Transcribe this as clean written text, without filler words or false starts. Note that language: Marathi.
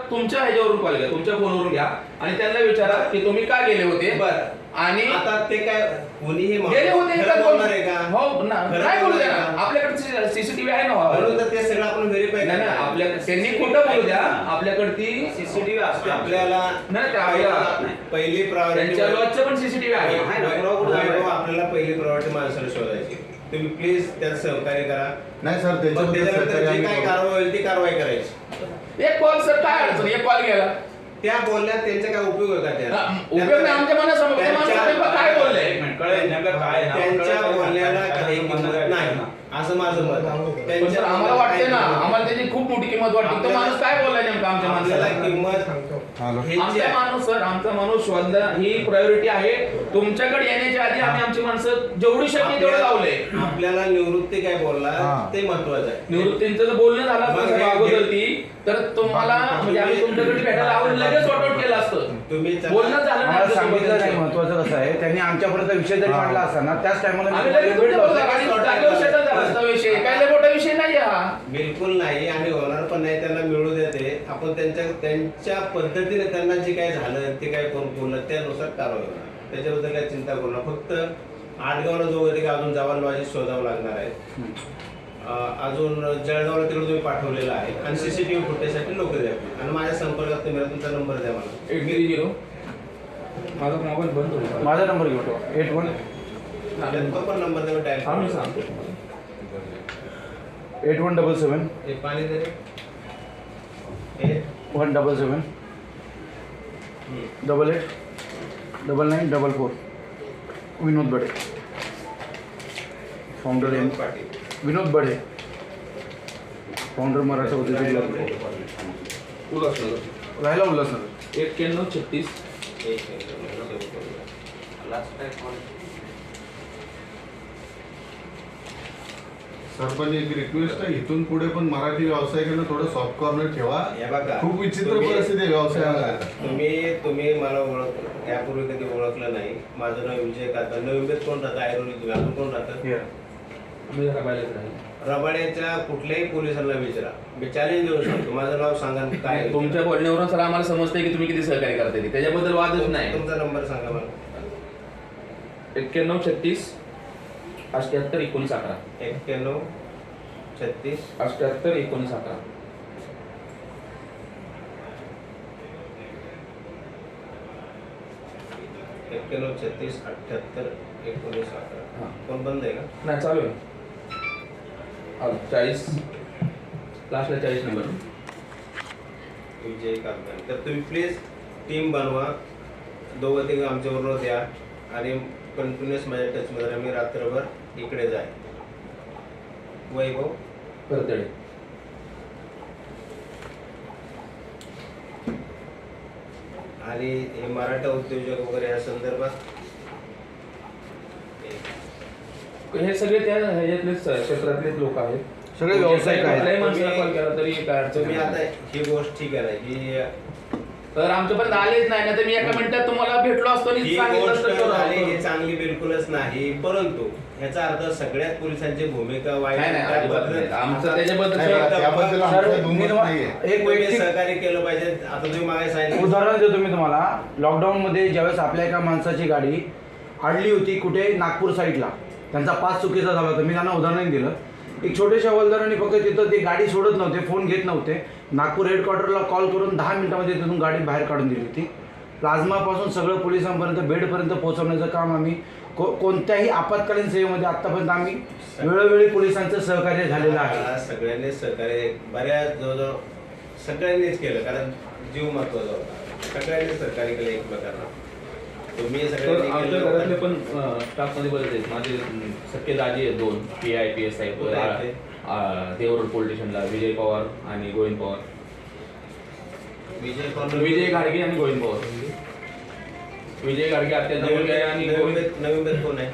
तुमच्या ह्याच्यावरून कॉल घ्या, तुमच्या फोनवरून घ्या आणि त्यांना विचारा की तुम्ही का गेले होते. बरं आणि आता ते काय कोणीही गेले होते खरं बोलणार आहे का? हो नाही बोलू द्या ना, आपल्याकडे सीसीटीव्ही आहे ना. म्हणून तर ते सगळं आपण व्हेरीफाय नाही नाही, आपल्या त्यांनी खोटं बोलू द्या, आपल्याकडे ती सीसीटीव्ही असते आपल्याला. नाही ते आपल्याला पहिली प्रायोरिटी त्यांच्या लॉजचं पण सीसीटीव्ही आहे. आपल्याला पहिली प्रायोरिटी माणसाला शोधायची. तुम्ही प्लीज त्यात सहकार्य करा. नाही सर, त्याच्यानंतर जी काय कारवाई होईल ती कारवाई करायची. एक कॉल सर, काय अडचण, एक कॉल घ्यायला त्या बोलण्यात त्यांचा काय उपयोग होता त्या उपयोग नाही. आमच्या मनासमोर काय बोलले, त्यांच्या बोलण्याला काही किंमत नाही असं माझं मत आहे. पण सर आम्हाला वाटते ना, आम्हाला त्याची खूप मोठी किंमत वाटते. तो माणूस काय बोललाय नेमका आमच्या माणसाला किंमत आमचा माणूस सर, आमचा माणूस शोधणं ही प्रायोरिटी आहे. तुमच्याकडे येण्याच्या आधी आम्ही आमची माणसं जेवढी शक्य तेवढं लावले. आपल्याला निवृत्ती काय बोलला ते महत्वाचं आहे. निवृत्तींचं जर बोलणं झालं असतं अगोदर ती, तर तुम्हाला म्हणजे आम्ही तुमच्याकडे भेटायला आवडून लगेच सॉर्ट आउट केलं असतं. तुम्ही बोलणं झालं मला नाही. सांगितलं नाही. महत्वाचं कसं आहे, त्यांनी आमच्यापर्यंत विषय जरी मांडला असता ना, त्याच टायमाला आम्ही लगेच तुमच्या बरोबर आणि जागेवर सेटल झाला असता विषय. काय लय मोठा विषय नाही हा. बिलकुल नाही आणि होणार पण नाही. त्यांना मिळू देते आपण. त्यांच्या पद्धतीने त्यांना जे काय झालं ते काय कोण बोललं त्यानुसार कारवाई होणार. त्याच्याबद्दल काय चिंता करू नका. फक्त आडगावला जो होते की अजून जावान लॉजी शोधावं लागणार आहे. अजून जळगावला तिकडे तुम्ही पाठवलेला आहे आणि सीसीटीव्ही फुटेजसाठी लोक द्या. आणि माझ्या संपर्कात तुम्ही तुमचा नंबर द्या मला. 830 माझा मोबाईल बंद होईल. माझा नंबर घेऊ 81 तो पण नंबर तुम्ही डायल आम्ही सांगतो 8177 हे पाणी दे रे. हे 177 88 9944. विनोद बडे, फाउंडर एम पाटील. विनोद बडे, फाउंडर मराठा उद्योग उल्हासनगर. राहायला उल्हासनगर. 9136. सरपंच एक रिक्वेस्ट आहे, इथून पुढे पण मराठी व्यावसायिकांना थोडं सॉफ्ट कॉर्नर ठेवा. हे बघा, खूप विचित्र तुम्ही- परिस्थिती आहे व्यवसायाला. तुम्ही मला यापूर्वी कधी ओळखलं नाही. माझं नाव विजय काका. नवीन कोण राहतं ऐरोली, तुम्ही अजून कोण राहतं? आम्ही जरा बाहेरच राहील. रबाड्याच्या कुठल्याही पोलिसांना विचारा. मी चॅलेंज देऊ शकतो. माझं नाव सांगा काय. तुमच्या बोलण्यावरून सर आम्हाला समजतंय की तुम्ही किती सहकार्य करताय ते. त्याच्याबद्दल वादच नाही. तुमचा नंबर सांगा मला. 9136 78 19 11. 91 36 78 19 11. एक्क्याण्णव 36 78 19 11. हां. फोन बंद आहे का? नाही चालू आहे. 40 लास्टला 40 नंबर. विजय काका. तर तुम्ही प्लीज टीम बनवा. दोघं तिघं आमच्याबरोबर द्या आणि कंटिन्युअस माझ्या टचमध्ये राहा. मी रात्रभर इकडे जाय. वैभव परतडे. आणि हे मराठा उद्योजक वगैरे या संदर्भात हे सगळे त्या ह्याच्यातलेच क्षेत्रातलेच लोक आहेत. सगळे व्यावसायिक आहेत. कुठल्याही माणसाला कॉल केला तरी काय अडचण तुम्ही आता नाही. ही गोष्ट ठीक आहे ना की तर आमच्यापर्यंत आलेच नाही ना, तर मी एका मिनिटात तुम्हाला भेटलो असतो आणि ही सांगितलं गोष्ट असतं झाली तर. ही चांगली बिलकुलच नाही. परंतु ह्याचा अर्थ सगळ्याच पोलिसांची भूमिका वाईट नाही नाही अजिबात नाही. आमचं नाही, त्याच्याबद्दल त्याबद्दल सर, आमचं मी दुमत तुम्हाला नाहीये. एक तुम्ही वैयक्तिक सहकार्य केलं पाहिजे. आता तुम्ही मागे सांगितलं उदाहरण देतो मी तुम्हाला. लॉकडाऊनमध्ये ज्यावेळेस आपल्या एका माणसाची गाडी अडली होती कुठे नागपूर साईडला, त्यांचा पास चुकीचा झाला होता. मी त्यांना उदाहरण दिलं. एक छोट्याशा हवालदारांनी फक्त तिथं ते गाडी सोडत नव्हते, फोन घेत नव्हते. नागपूर हेडक्वार्टरला कॉल करून 10 मिनिटामध्ये तिथून गाडी बाहेर काढून दिली होती. प्लाझ्मापासून सगळं पोलिसांपर्यंत बेडपर्यंत पोहोचवण्याचं काम आम्ही कोणत्याही आपत्कालीन सेवेमध्ये आत्तापर्यंत आम्ही वेळोवेळी पोलिसांचं सहकार्य झालेलं आहे. सगळ्यांनी सहकार्य बऱ्याच जवळजवळ सगळ्यांनीच केलं. कारण जीव महत्वाचा होता. सगळ्यांनी सहकार्य केलं एकमेकांना. तुम्ही तर सगळ्यांनी आमच्या केलं. घरातले पण स्टाफमध्ये बरेच आहेत. माझे सख्खे दाजी आहेत 2 PI PSI कुठे आहेत ते? देवरोड पोलीस स्टेशनला विजय पवार आणि गोविंद पवार. विजय गाडगे आणि गोविंद पवार. विजय गाडगे अत्यंत आणि गोविंद नवीन कोण आहे?